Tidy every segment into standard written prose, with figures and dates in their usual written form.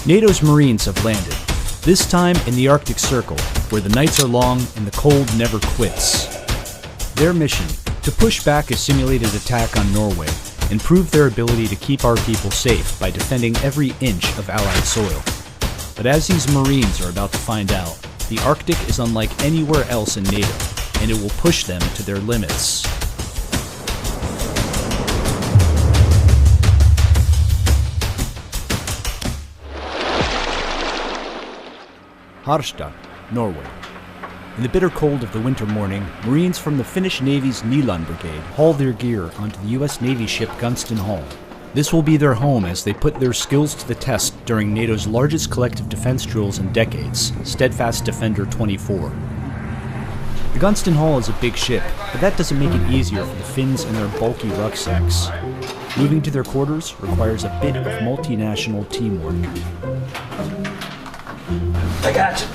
NATO's Marines have landed, this time in the Arctic Circle, where the nights are long and the cold never quits. Their mission, to push back a simulated attack on Norway and prove their ability to keep our people safe by defending every inch of Allied soil. But as these Marines are about to find out, the Arctic is unlike anywhere else in NATO, and it will push them to their limits. Harstad, Norway. In the bitter cold of the winter morning, Marines from the Finnish Navy's Nyland Brigade haul their gear onto the U.S. Navy ship Gunston Hall. This will be their home as they put their skills to the test during NATO's largest collective defense drills in decades, Steadfast Defender 24. The Gunston Hall is a big ship, but that doesn't make it easier for the Finns and their bulky rucksacks. Moving to their quarters requires a bit of multinational teamwork. I got you.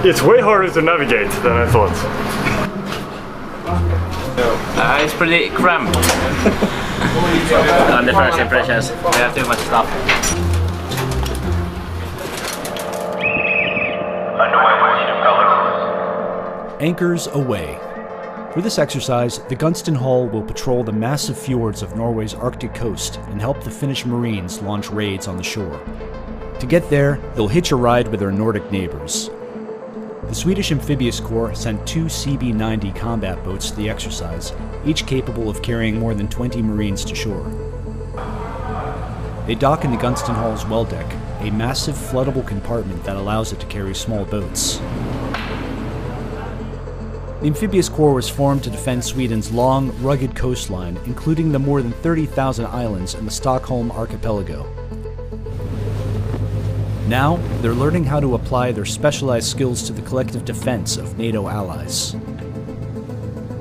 It's way harder to navigate than I thought. It's pretty cramped. On the first impressions, we have too much stuff. Anchors away. For this exercise, the Gunston Hall will patrol the massive fjords of Norway's Arctic coast and help the Finnish Marines launch raids on the shore. To get there, they'll hitch a ride with their Nordic neighbors. The Swedish Amphibious Corps sent 2 CB-90 combat boats to the exercise, each capable of carrying more than 20 Marines to shore. They dock in the Gunston Hall's well deck, a massive floodable compartment that allows it to carry small boats. The Amphibious Corps was formed to defend Sweden's long, rugged coastline, including the more than 30,000 islands in the Stockholm archipelago. Now, they're learning how to apply their specialized skills to the collective defense of NATO allies.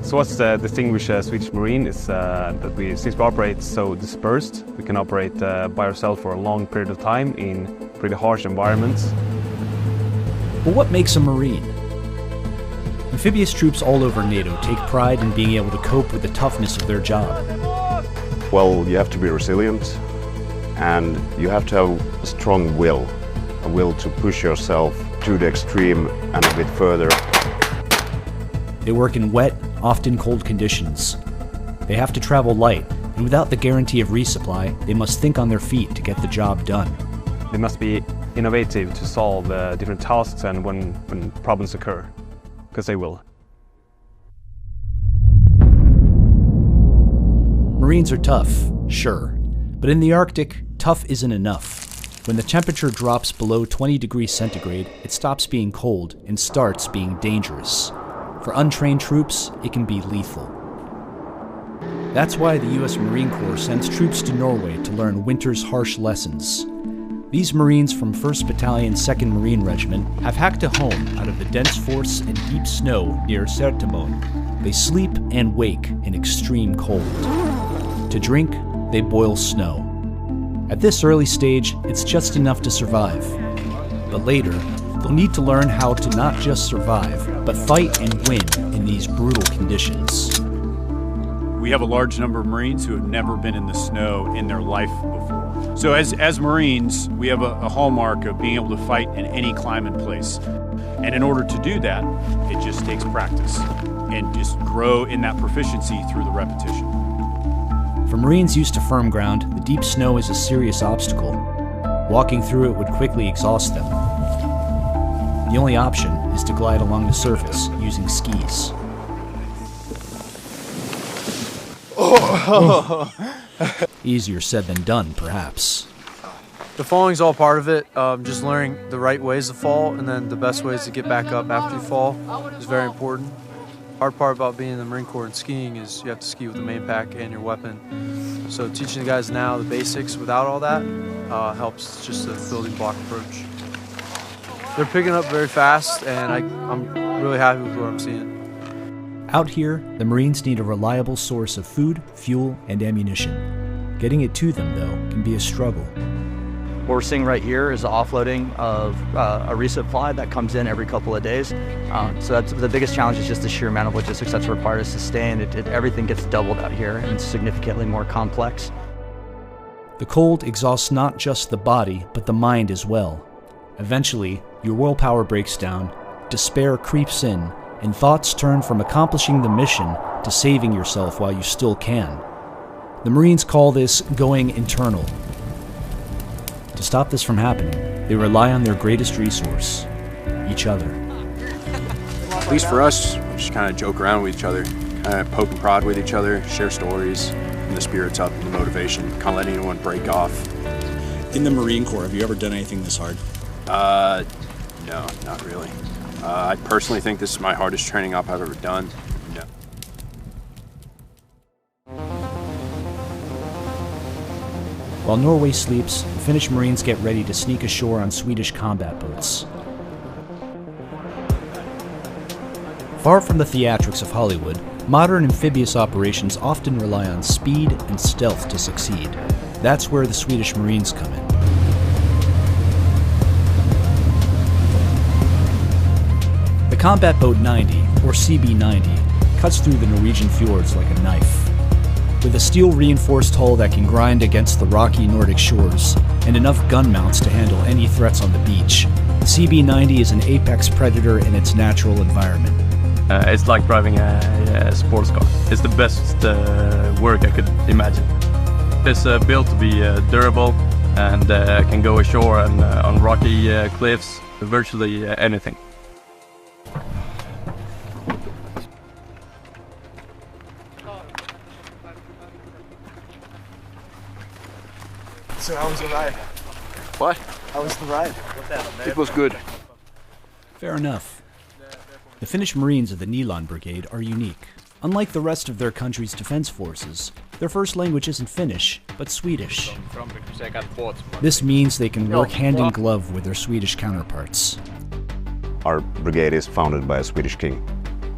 So what's distinguishes a Swedish Marine is that since we operate so dispersed, we can operate by ourselves for a long period of time in pretty harsh environments. But what makes a Marine? Amphibious troops all over NATO take pride in being able to cope with the toughness of their job. Well, you have to be resilient, and you have to have a strong will. A will to push yourself to the extreme and a bit further. They work in wet, often cold conditions. They have to travel light, and without the guarantee of resupply, they must think on their feet to get the job done. They must be innovative to solve different tasks and when problems occur, because they will. Marines are tough, sure, but in the Arctic, tough isn't enough. When the temperature drops below 20 degrees centigrade, it stops being cold and starts being dangerous. For untrained troops, it can be lethal. That's why the US Marine Corps sends troops to Norway to learn winter's harsh lessons. These Marines from 1st Battalion 2nd Marine Regiment have hacked a home out of the dense forests and deep snow near Sertemon. They sleep and wake in extreme cold. To drink, they boil snow. At this early stage, it's just enough to survive. But later, they'll need to learn how to not just survive, but fight and win in these brutal conditions. We have a large number of Marines who have never been in the snow in their life before. So as Marines, we have a hallmark of being able to fight in any climate place. And in order to do that, it just takes practice and just grow in that proficiency through the repetition. For Marines used to firm ground, the deep snow is a serious obstacle. Walking through it would quickly exhaust them. The only option is to glide along the surface using skis. Easier said than done, perhaps. The falling's all part of it. Just learning the right ways to fall and then the best ways to get back up after you fall is very important. Hard part about being in the Marine Corps and skiing is you have to ski with the main pack and your weapon. So teaching the guys now the basics without all that helps just the building block approach. They're picking up very fast, and I'm really happy with what I'm seeing. Out here, the Marines need a reliable source of food, fuel, and ammunition. Getting it to them, though, can be a struggle. What we're seeing right here is the offloading of a resupply that comes in every couple of days. So that's the biggest challenge is just the sheer amount of logistics that's required to sustain. Everything gets doubled out here and it's significantly more complex. The cold exhausts not just the body, but the mind as well. Eventually, your willpower breaks down, despair creeps in, and thoughts turn from accomplishing the mission to saving yourself while you still can. The Marines call this going internal. To stop this from happening, they rely on their greatest resource, each other. At least for us, we just kind of joke around with each other, kind of poke and prod with each other, share stories, and the spirit's up and the motivation, can't let anyone break off. In the Marine Corps, have you ever done anything this hard? No, not really. I personally think this is my hardest training op I've ever done. No. While Norway sleeps, the Finnish Marines get ready to sneak ashore on Swedish combat boats. Far from the theatrics of Hollywood, modern amphibious operations often rely on speed and stealth to succeed. That's where the Swedish Marines come in. The combat boat 90, or CB-90, cuts through the Norwegian fjords like a knife. With a steel-reinforced hull that can grind against the rocky Nordic shores, and enough gun mounts to handle any threats on the beach, the CB-90 is an apex predator in its natural environment. It's like driving a sports car. It's the best work I could imagine. It's built to be durable and can go ashore and on rocky cliffs, virtually anything. So how was the ride? What? How was the ride? It was good. Fair enough. The Finnish Marines of the Nilan Brigade are unique. Unlike the rest of their country's defense forces, their first language isn't Finnish, but Swedish. This means they can work hand in glove with their Swedish counterparts. Our brigade is founded by a Swedish king.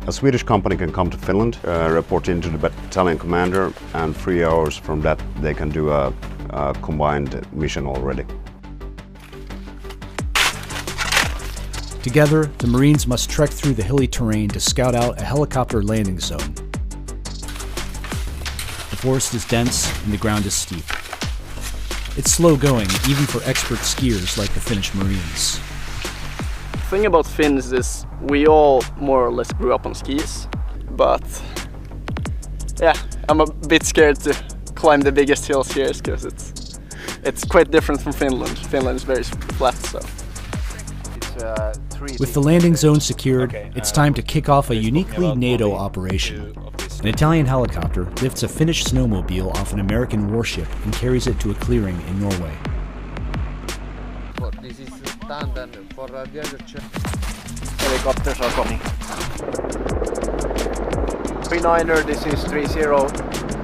A Swedish company can come to Finland, report into the battalion commander, and 3 hours from that they can do a combined mission already. Together, the Marines must trek through the hilly terrain to scout out a helicopter landing zone. The forest is dense and the ground is steep. It's slow going, even for expert skiers like the Finnish Marines. The thing about Finns is we all more or less grew up on skis, but yeah, I'm a bit scared to climb the biggest hills here because it's quite different from Finland. Finland is very flat, so. With the landing zone secured, it's time to kick off a uniquely NATO operation. An Italian helicopter lifts a Finnish snowmobile off an American warship and carries it to a clearing in Norway. Helicopters are coming. 39er, this is 30.